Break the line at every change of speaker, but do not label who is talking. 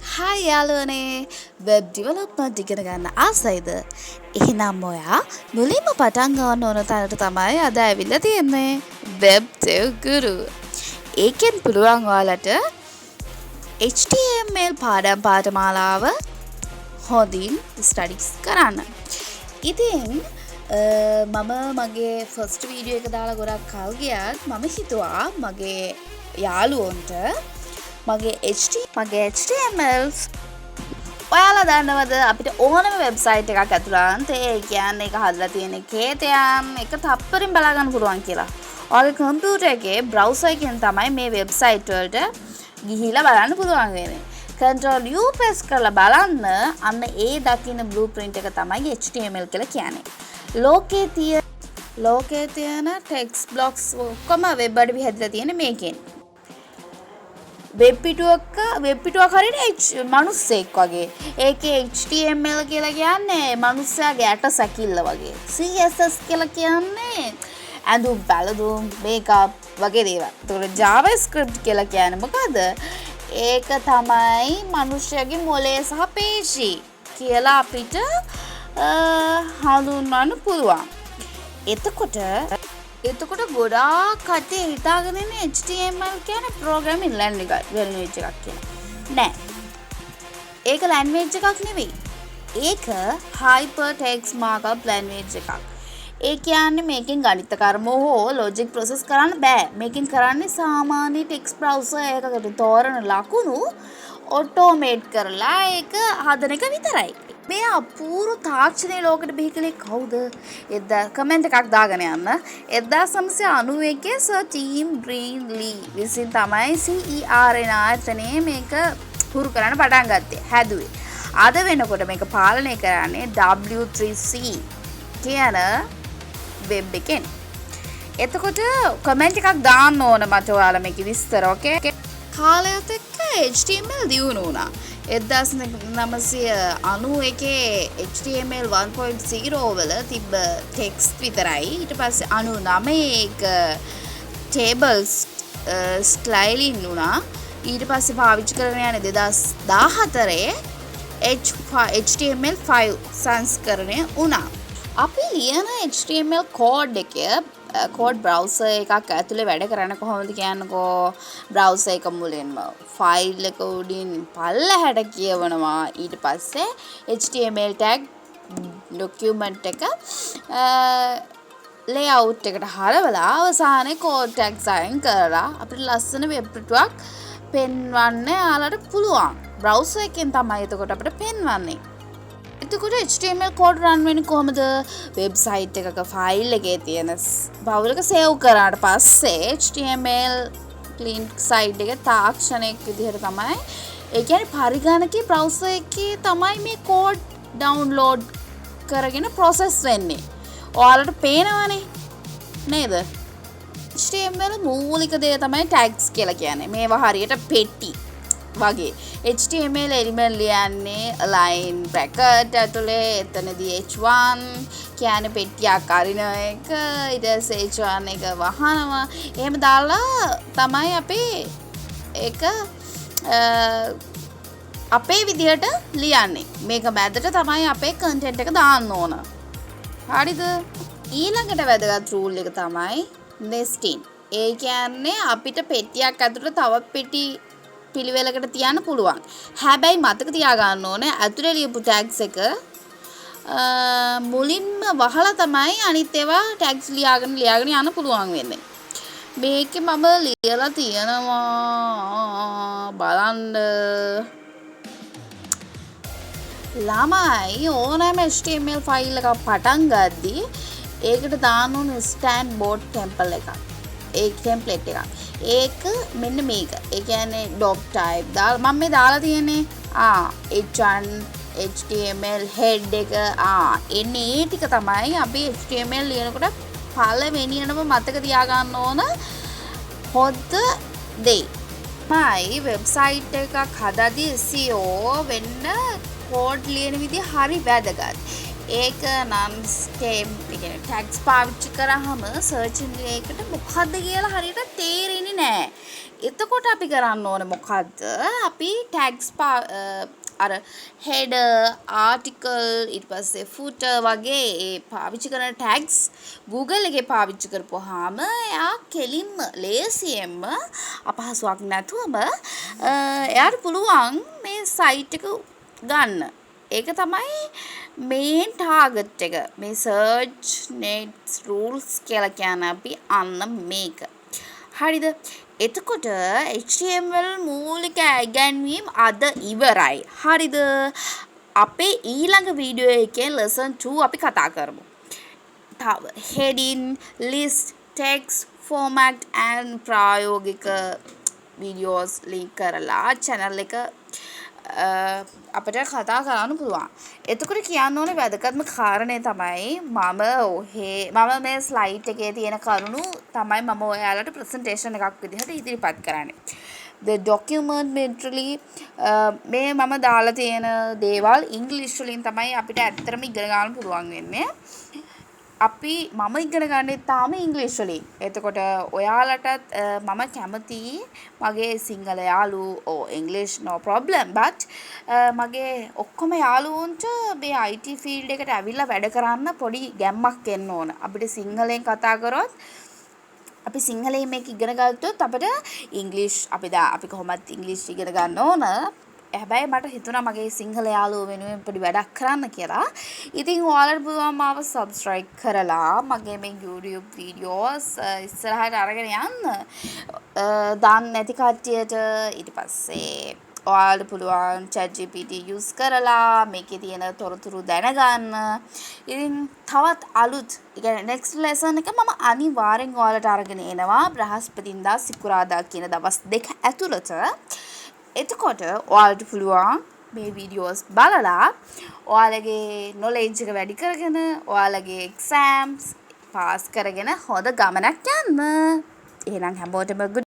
Hi යාළුවනේ web development ඉගෙන ගන්න ආසයිද? එහෙනම් ඔයා මුලින්ම පටන් ගන්න ඕන තැනට තමයි අද ඇවිල්ලා තියෙන්නේ. වෙබ් දෙව් ගුරු. ඒකෙන් පුළුවන් ඔයාලට HTML පාඨමාලාව හොඳින් ස්ටඩිස් කරන්න. ඉතින් මම මගේ ෆස්ට් වීඩියෝ එක දාලා ගොඩක් කල් ගියත් මම හිතුවා මගේ යාළුවන්ට මගේ HTML ඔයාලා දන්නවද අපිට ඕනම වෙබ්සයිට් එකක් ඇතුළත් ඒ කියන්නේ ඒක හදලා තියෙන කේතයන් එක තප්පරින් බලා ගන්න පුළුවන් කියලා. ඔයාගේ කම්පියුටර් එකේ බ්‍රවුසර් එකෙන් තමයි මේ වෙබ්සයිට් වලට ගිහිලා බලන්න පුළුවන් වෙන්නේ. Ctrl U press කරලා බලන්න අන්න ඒ දකින්න බ්ලූප්‍රින්ට් එක තමයි HTML කියලා කියන්නේ. ලෝකේ තියෙන ටෙක්ස්ට් බ්ලොක්ස් ඔක්කොම වෙබ් අඩවි හැදලා තියෙන මේකෙන්. වෙබ් පිටුවක් හරියට මනුස්සෙක් වගේ. ඒකේ HTML කියලා කියන්නේ මනුස්සයාගේ ඇට සැකිල්ල වගේ. CSS කියලා කියන්නේ ඇඳුම් පැළඳුම් මේකප් වගේ දේවල්. ඒතකොට JavaScript කියලා කියන්නේ මොකද්ද? ඒක තමයි මනුස්සයාගේ මොළය සහ පේශි කියලා අපිට හඳුන්වන්න පුළුවන්. එතකොට ගොඩාක් කට්ටිය හිතාගෙන ඉන්නේ HTML කියන්නේ ප්‍රෝග්‍රෑමින් ලැන්ග්වේජ් එකක් කියලා. නෑ. ඒක ලැන්ග්වේජ් එකක් නෙවෙයි. ඒක hypertext markup ලැන්ග්වේජ් එකක්. ඒ කියන්නේ මේකෙන් ගණිත කර්ම හෝ ලොජික් ප්‍රොසෙස් කරන්න බෑ. මේකෙන් කරන්නේ සාමාන්‍ය ටෙක්ස්ට් බ්‍රවුසර් එකකට තෝරන ලකුණු ඔටෝමේට් කරලා ඒක හදන එක විතරයි. මේ අපූර්ව තාක්ෂණයේ ලෝකෙට බිහි කළේ කවුද? කමෙන්ට් එකක් දාගෙන යන්න. 1991 සර් ටීම් බර්නලි විසින් තමයි CERN ආයතනයේ මේක හුරු කරන්න පටන් ගත්තේ. හැදුවේ. අද වෙනකොට මේක පාලනය කරන්නේ W3C කියන වෙබ් එකෙන්. එතකොට කමෙන්ට් එකක් දාන්න ඕන මට ඔයාලා මේක විස්තර ඕකේ? කාලයත් එක්ක HTML දියුණු වුණා. 1991 HTML 1.0 වල තිබ්බ ටෙක්ස්ට් විතරයි. ඊට පස්සේ 99 එක tables ස්ටයිලින් වුණා. ඊට පස්සේ පාවිච්චි කරගෙන යන්නේ 2014 HTML5 සංස්කරණය වුණා. අපි ලියන HTML කෝඩ් බ්‍රවුසර් එකක් ඇතුලේ වැඩ කරන්න කොහොමද කියන්නකෝ. බ්‍රවුසර් එක මුලින්ම ෆයිල් එක උඩින් පල්ලහැට කියවනවා. ඊට පස්සේ HTML tag document එක layout එකට හරවලා අවසානයේ code tags අයින් කරලා අපිට ලස්සන වෙබ් පිටුවක් පෙන්වන්න යාලට පුළුවන්. බ්‍රවුසර් එකෙන් තමයි එතකොට අපිට පෙන්වන්නේ. එතකොට HTML කෝඩ් රන් වෙන්නේ කොහමද? වෙබ්සයිට් එකක ෆයිල් එකේ තියෙන බවුල් එක සේව් කරාට පස්සේ HTML ක්ලීන්ට් සයිඩ් එකේ තාක්ෂණයක් විදිහට තමයි, ඒ කියන්නේ පරිගණකයේ බ්‍රවුසර් එකේ තමයි මේ කෝඩ් ඩවුන්ලෝඩ් කරගෙන ප්‍රොසෙස් වෙන්නේ. ඔයාලට පේනවනේ නේද? HTML මූලික දේ තමයි tags කියලා කියන්නේ. මේවා හරියට පෙට්ටි වගේ. HTML එලිමන්ට් ලියන්නේ align bracket ඇතුලේ. එතනදී h1 කියන්නේ පෙට්ටියක් අරින එක. ඊට පස්සේ h1 එක වහනවා. එහෙම දාලා තමයි අපි ඒක අපේ විදිහට ලියන්නේ. මේක මැදට තමයි අපේ content එක දාන්න ඕන. හරිද? ඊළඟට වැදගත් රූල් එක තමයි nesting. ඒ කියන්නේ අපිට පෙට්ටියක් ඇතුලේ තව පෙට්ටි පිළිවෙලකට තියන්න පුළුවන්. හැබැයි මතක තියාගන්න ඕනේ ඇතුලේ ලියපු tags එක මුලින්ම වහලා තමයි අනිත් ඒවා tags ලියාගෙන යන්න පුළුවන් වෙන්නේ. මේකේ මම ලියලා තියෙනවා බලන්න. ළමයි ඕනෑම HTML ෆයිල් එකක් පටන් ගද්දී ඒකට දාන්න ඕන standboard template එකක්. ඒ ටෙම්ප්ලේට් එකක්. ඒක මෙන්න මේක. ඒ කියන්නේ doc type මම මේ දාලා තියෙන්නේ h1 HTML head එක එන්නේ ඒ ටික තමයි අපි HTML ලියනකොට පළවෙනියටම මතක තියාගන්න ඕන හොද්ද දේ. මයි වෙබ්සයිට් එකක් හදද්දී SEO වෙන්න කෝඩ් ලියන විදිහ හරි වැදගත්. ඒක නම් ටැග්ස් පාවිච්චි කරාම සර්ච් එන්ජින් එකකට මොකද්ද කියලා හරියට තේරෙන්නේ නැහැ. එතකොට අපි කරන්න ඕනේ මොකද්ද? අපි tags අර header article ඊට පස්සේ footer වගේ ඒ පාවිච්චි කරන tags Google එකේ පාවිච්චි කරපුවාම එයා කෙලින්ම ලේසියෙන්ම අපහසුයක් නැතුවම එයාට පුළුවන් මේ site එක ගන්න. ඒක තමයි main target එක. මේ search net rules කියලා කියන අපි අන්න මේක. හරිද? එතකොට HTML මූලික ඉගැන්වීම් අද ඉවරයි. හරිද? අපේ ඊළඟ වීඩියෝ එකේ lesson 2 අපි කතා කරමු. තව heading, list, text, format and ප්‍රායෝගික videos link කරලා channel එක අපිට කතා කරන්න පුළුවන්. එතකොට කියන්න ඕනේ වැදගත්ම කාරණේ තමයි මම මේ ස්ලයිඩ් එකේ තියෙන කරුණු තමයි මම ඔයාලට ප්‍රසන්ටේෂන් එකක් විදිහට ඉදිරිපත් කරන්නේ. The document literally මේ මම දාලා තියෙන දේවල් ඉංග්‍රීසි වලින් තමයි අපිට ඇත්තටම ඉගෙන ගන්න පුළුවන් වෙන්නේ. මම ඉගෙන ගන්නේ තාම ඉංග්‍රීසි වලින්. එතකොට ඔයාලටත් මම කැමතියි මගේ සිංහල යාළුවෝ English no problem but මගේ ඔක්කොම යාළුවන්ට මේ IT field එකට ඇවිල්ලා වැඩ කරන්න පොඩි ගැම්මක් එන්න ඕන. අපිට සිංහලෙන් කතා කරොත් අපි සිංහලෙන් මේක ඉගෙන ගත්තොත් අපිට අපි කොහොමද ඉංග්‍රීසි ඉගෙන ගන්න ඕන. හැබැයි මට හිතුණා මගේ සිංහල යාළුවෝ වෙනුවෙන් පොඩි වැඩක් කරන්න කියලා. ඉතින් ඔයාලට පුළුවන් මාව subscribe කරලා මගේ මේ YouTube videos ඉස්සරහට අරගෙන යන්න. දාන්න නැති කට්ටියට ඊට පස්සේ ඔයාලට පුළුවන් ChatGPT use කරලා මේකේ තියෙන තොරතුරු දැනගන්න. ඉතින් තවත් අලුත් next lesson එක මම අනිවාර්යෙන් ඔයාලට අරගෙන එනවා බ්‍රහස්පතින්දා සිකුරාදා කියන දවස් දෙක ඇතුළත. එතකොට ඔයාලට පුළුවන් මේ වීඩියෝස් බලලා ඔයාලගේ knowledge එක වැඩි කරගෙන ඔයාලගේ exams පාස් කරගෙන හොඳ ගමනක් යන්න. එහෙනම් හැමෝටම